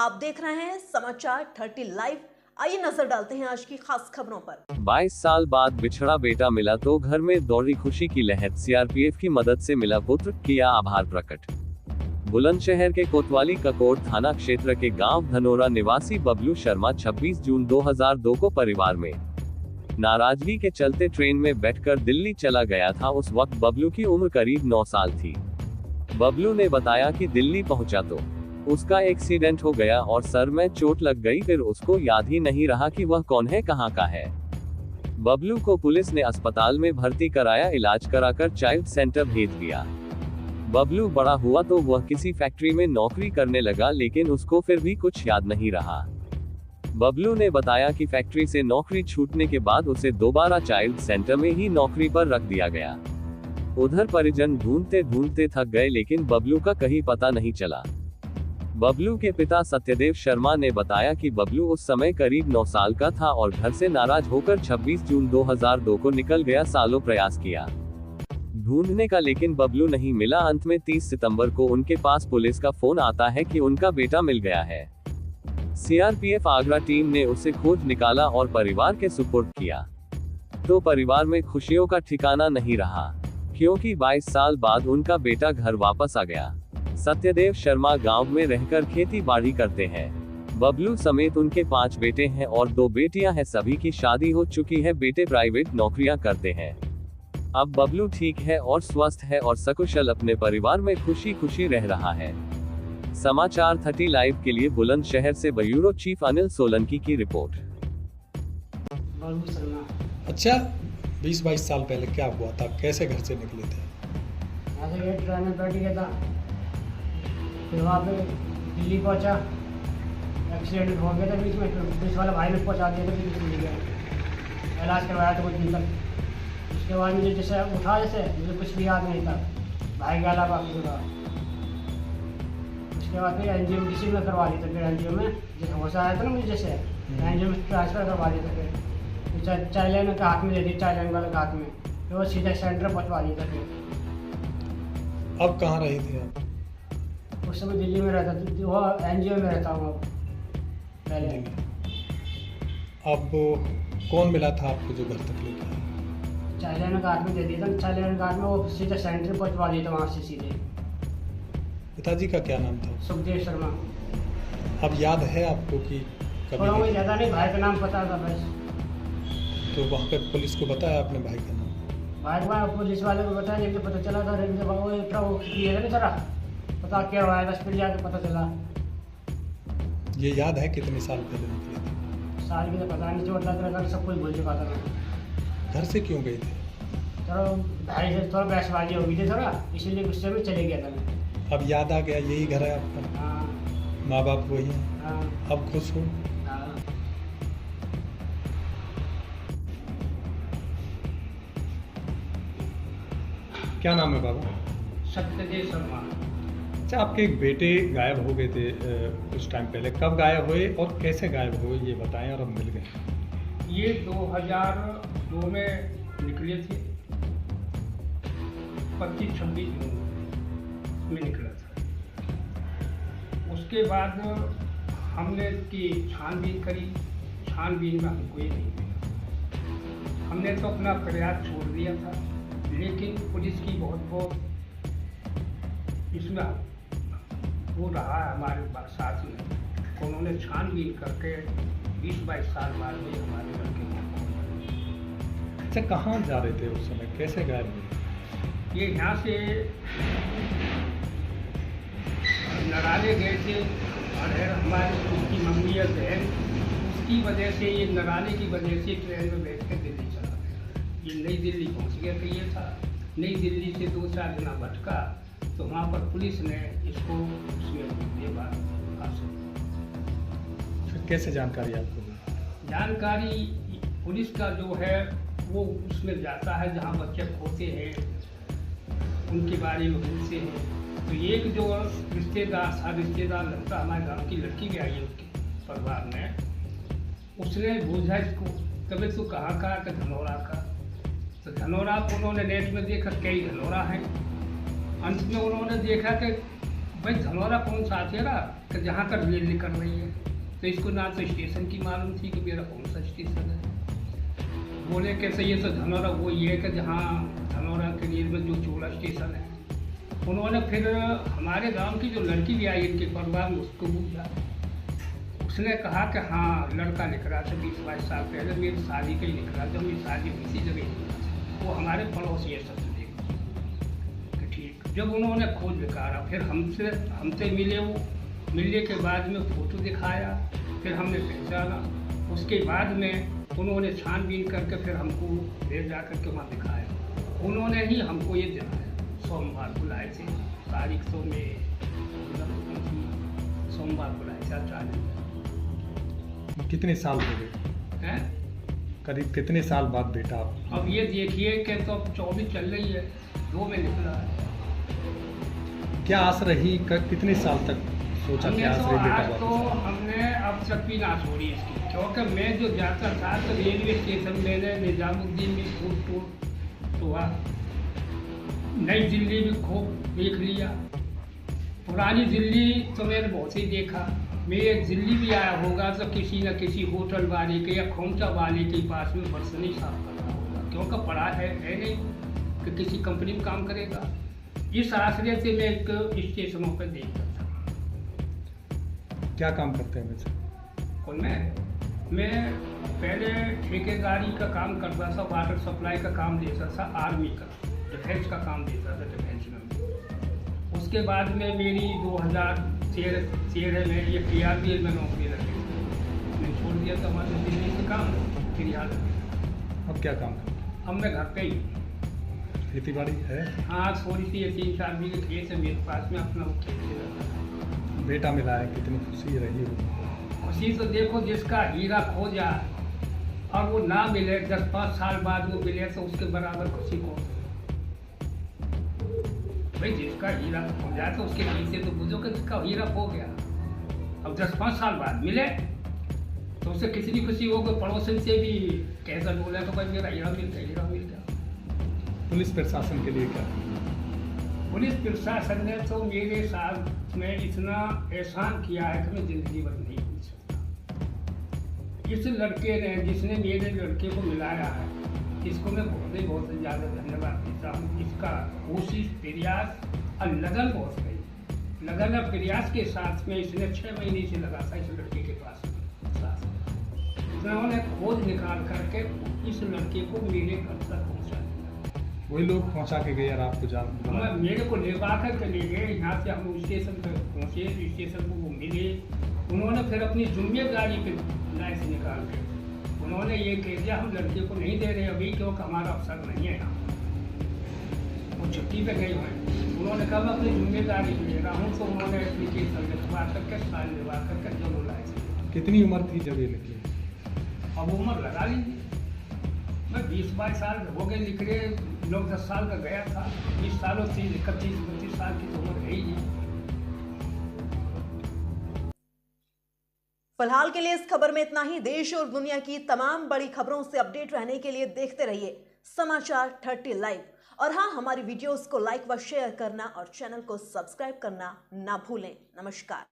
आप देख रहे हैं समाचार 30 लाइव। आइए नजर डालते हैं आज की खास खबरों पर। 22 साल बाद बिछड़ा बेटा मिला तो घर में दौड़ी खुशी की लहर। सीआरपीएफ की मदद से मिला पुत्र, किया आभार प्रकट। बुलंदशहर के कोतवाली ककोट थाना क्षेत्र के गांव धनोरा निवासी बबलू शर्मा 26 जून 2002 को परिवार में नाराजगी के चलते ट्रेन में बैठकर दिल्ली चला गया था। उस वक्त बबलू की उम्र करीब 9 साल थी। बबलू ने बताया कि दिल्ली पहुंचा तो उसका एक्सीडेंट हो गया और सर में चोट लग गई। फिर उसको याद ही नहीं रहा कि वह कौन है, कहां का है। बबलू को पुलिस ने अस्पताल में भर्ती कराया, इलाज कराकर चाइल्ड सेंटर भेज दिया। बबलू बड़ा हुआ तो वह किसी फैक्ट्री में नौकरी करने लगा, लेकिन उसको फिर भी कुछ याद नहीं रहा। बबलू ने बताया कि फैक्ट्री से नौकरी छूटने के बाद उसे दोबारा चाइल्ड सेंटर में ही नौकरी पर रख दिया गया। उधर परिजन ढूंढते ढूंढते थक गए, लेकिन बबलू का कहीं पता नहीं चला। बबलू के पिता सत्यदेव शर्मा ने बताया कि बबलू उस समय करीब 9 साल का था और घर से नाराज होकर 26 जून 2002 को निकल गया। सालों प्रयास किया ढूंढने का, लेकिन बबलू नहीं मिला। अंत में 30 सितंबर को उनके पास पुलिस का फोन आता है कि उनका बेटा मिल गया है। सीआरपीएफ आगरा टीम ने उसे खोज निकाला और परिवार के सुपुर्द किया। तो परिवार में खुशियों का ठिकाना नहीं रहा, क्योंकि 22 साल बाद उनका बेटा घर वापस आ गया। सत्यदेव शर्मा गांव में रहकर खेती बाड़ी करते हैं। बबलू समेत उनके 5 बेटे हैं और 2 बेटियां हैं। सभी की शादी हो चुकी है। बेटे प्राइवेट नौकरियां करते हैं। अब बबलू ठीक है और स्वस्थ है और सकुशल अपने परिवार में खुशी खुशी रह रहा है। समाचार 30 लाइव के लिए बुलंदशहर से ब्यूरो चीफ अनिल सोलंकी की रिपोर्ट। अच्छा, 20-22 साल पहले क्या हुआ था? कैसे घर से निकले थे? ऐसे ये ट्रेन में बैठ गया था, फिर वहाँ पे दिल्ली पहुँचा। एक्सीडेंट हो गया था बीच में, तो पुलिस वाला भाई ने पहुँचा दिया था, फिर मिल गया। इलाज करवाया था कुछ दिन तक। उसके बाद मुझे जैसे उठा, जैसे मुझे कुछ भी याद नहीं था, भाई के अलावा बाकी का। उसके बाद फिर एनजीओ किसी में करवा दिया था। फिर एनजीओ में जैसे होशा आया था ना मुझे, जैसे एनजीओ में ट्रांसफ़र करवा दिया था। फिर चाइल्ड लाइन का हाथ में दे दी, चाइल्ड लाइन वाले के हाथ में, फिर वो सीधा सेंटर पहुँचवा दिया था। फिर अब कहाँ रहे थे आप? उस समय दिल्ली में रहता था, वो एनजीओ में रहता हूँ पहले। अब कौन मिला था आपको जो घर तक लेके आया? चाइल्ड लाइन का हाथ में दे दिया था। चाइल्ड लाइन का हाथ में वो सीधा सेंटर पहुँचवा दिया था, वहाँ से सीधे। पिताजी का क्या नाम था? सुखदेव शर्मा। अब याद है आपको कि थोड़ा मुझे कभी? ज़्यादा नहीं, भाई का नाम पता था बस। तो वहाँ पे पुलिस को बताया आपने भाई का नाम? भाई को पुलिस वाले को बताया, जब पता चला था वो किया था ना, पता क्या हुआ है, हॉस्पिटल जाके पता चला। ये याद है कितने साल पहले निकले थे? साल की तो पता नहीं, चोट लग रहा था, सब कुछ भूल चुका था मैं। घर से क्यों गए थे? थोड़ा भाई से थोड़ा बहसबाजी हो गई थी थोड़ा, इसीलिए गुस्से में चले गया था मैं। अब याद आ गया, यही घर है आपका? हाँ माँ बाप वही हैं? हाँ अब खुश हो? हाँ। क्या नाम है बाबा? सत्यदेव शर्मा। अच्छा, आपके एक बेटे गायब हो गए थे कुछ टाइम पहले। कब गायब हुए और कैसे गायब हुए ये बताएं, और अब मिल गए। ये 2002 में निकले थे, 25-26 जून में निकला था। उसके बाद हमने की छानबीन करी। छानबीन में हमको ये नहीं मिला। हमने तो अपना प्रयास छोड़ दिया था, लेकिन पुलिस की बहुत इसमें वो रहा है हमारे साथ में। उन्होंने छानबीन करके 20-22 साल बाद में हमारे लड़के को। अच्छा, कहाँ जा रहे थे उस समय? कैसे गायब हुए? ये यहाँ से नराले गए थे और हमारी उसकी मम्मी और बहन, उसकी वजह से, ये नराले की वजह से ट्रेन में बैठ कर दिल्ली चला गया। ये नई दिल्ली पहुँच गया था। ये था नई दिल्ली से 2-4 दिन भटका, तो वहाँ पर पुलिस ने इसको उसमें देवा हासिल। फिर कैसे जानकारी आपको हुई? जानकारी पुलिस का जो है वो उसमें जाता है, जहाँ बच्चे खोते हैं उनके बारे में पूछते हैं। तो एक जो रिश्तेदार लगता हमारे गांव की लड़की भी आई है उसके परिवार में, उसने पूछा इसको, तभी तो कहाँ का? कि धनौरा का। तो धनौरा को उन्होंने नेट में देखा, कई धनौरा हैं। अंत में उन्होंने देखा कि भाई धनौरा कौन सा आते रहा कि जहाँ तक रेल निकल रही है, तो इसको ना तो स्टेशन की मालूम थी कि मेरा कौन सा स्टेशन है। बोले कैसे ये तो धनौरा वो ये है कि जहाँ धनौरा के लिए में जो चोला स्टेशन है। उन्होंने फिर हमारे गांव की जो लड़की भी आई इनके परिवार में उसको पूछा, उसने कहा कि हाँ लड़का लिख रहा था 20-22 साल पहले मेरी शादी का ही लिख रहा था, मेरी शादी इसी जगह। वो हमारे पड़ोसी है सब देखो कि ठीक। जब उन्होंने खोज निकाला फिर हमसे मिले, वो मिलने के बाद में फ़ोटो दिखाया, फिर हमने पहचाना। उसके बाद में उन्होंने छानबीन करके फिर हमको ले जा करके वहाँ दिखाया। उन्होंने ही हमको ये दिखाया। सोमवार बुलाए थे, तारीख तो में सोमवार बुलाए थे 40। कितने साल हो गए हैं? करीब कितने साल बाद बेटा आप? अब ये देखिए कि तो अब 24 चल रही है, 2 में निकला है। क्या आस रही कितने साल तक सोचा हमने कि आस तो रही बेटा आज तो वापस? हमने अब तक भी ना छोड़ी इसकी, क्योंकि मैं जो जाता था तो रेलवे स्टेशन मैंने निजामुद्दीन में खूब टूर तो हुआ, नई दिल्ली भी खूब देख लिया, पुरानी दिल्ली तो मैंने बहुत ही देखा। मैं दिल्ली भी आया होगा तो किसी न किसी होटल वाले के या खोमचा वाले के पास में बर्तन ही साफ करना होगा, क्योंकि पढ़ा है नहीं कि किसी कंपनी में काम करेगा। इस आश्रय से मैं एक स्टेशनों पर देखता था। क्या काम करते हैं वैसे? और मैं पहले ठेकेदारी का काम करता था, वाटर सप्लाई का काम देता था, आर्मी का डिफेंस का काम देता था डिफेंस में। उसके बाद में मेरी 2013 में ये PRBL में नौकरी लगी, मैंने छोड़ दिया था हमारे दिल्ली से काम, फिर यहाँ लगे। अब क्या काम करते हैं? अब मैं घर पे ही, खेती बाड़ी है? हाँ थोड़ी सी 3-4 बीघे खेत है मेरे पास में, अपना वो खेत से लगा। बेटा मिला है, कितनी खुशी रही हो? खुशी तो देखो जिसका हीरा खो जाए और वो ना मिले, 10-5 साल बाद वो मिले तो उसके बराबर खुशी कौन? भाई जिसका हीरा खो जाए तो उसके पीछे तो बुझो कि जिसका हीरा खो गया, अब 10-5 साल बाद मिले तो उससे कितनी खुशी हो गई। पड़ोसन से भी कैसा बोला तो भाई मेरा हीरा मिल गया, हीरा मिल गया। पुलिस प्रशासन के लिए क्या? पुलिस प्रशासन ने तो मेरे साथ में इतना एहसान किया है कि मैं जिंदगी भर नहीं भूल सकता। इस लड़के ने जिसने मेरे लड़के को मिलाया है, इसको मैं बहुत ज़्यादा धन्यवाद देता हूँ। इसका कोशिश, प्रयास और लगन बहुत गई। लगन और प्रयास के साथ में इसने 6 महीने से लगा था इस लड़के के पास उन्होंने खोज निकाल करके इस लड़के को मेरे घर तक पहुँचा दिया। वही लोग पहुंचा के गए और आपको जान मेरे को लेवा कर के ले गए, यहाँ से हम स्टेशन पर पहुँचे, स्टेशन को वो मिले। उन्होंने फिर अपनी जिम्मेदारी पे लाइस निकाल के उन्होंने ये कह दिया हम लड़के को नहीं दे रहे अभी, क्योंकि हमारा अवसर नहीं है यहाँ, वो छुट्टी पे गए हुए हैं। उन्होंने कहा मैं अपनी जिम्मेदारी ले रहा हूँ, तो उन्होंने एप्लीकेशन लिखवा करके साल लिखवा करके जरूर लाइस। कितनी उम्र थी जब ये निकली? अब उम्र लगा लीजिए, मैं 20-22 साल हो गए लिख रहे, 9-10 साल का गया था, 20 सालों से 31-32 साल की तो उम्र है ही। फिलहाल के लिए इस खबर में इतना ही। देश और दुनिया की तमाम बड़ी खबरों से अपडेट रहने के लिए देखते रहिए समाचार 30 लाइव। और हाँ, हमारी वीडियोस को लाइक व शेयर करना और चैनल को सब्सक्राइब करना ना भूलें। नमस्कार।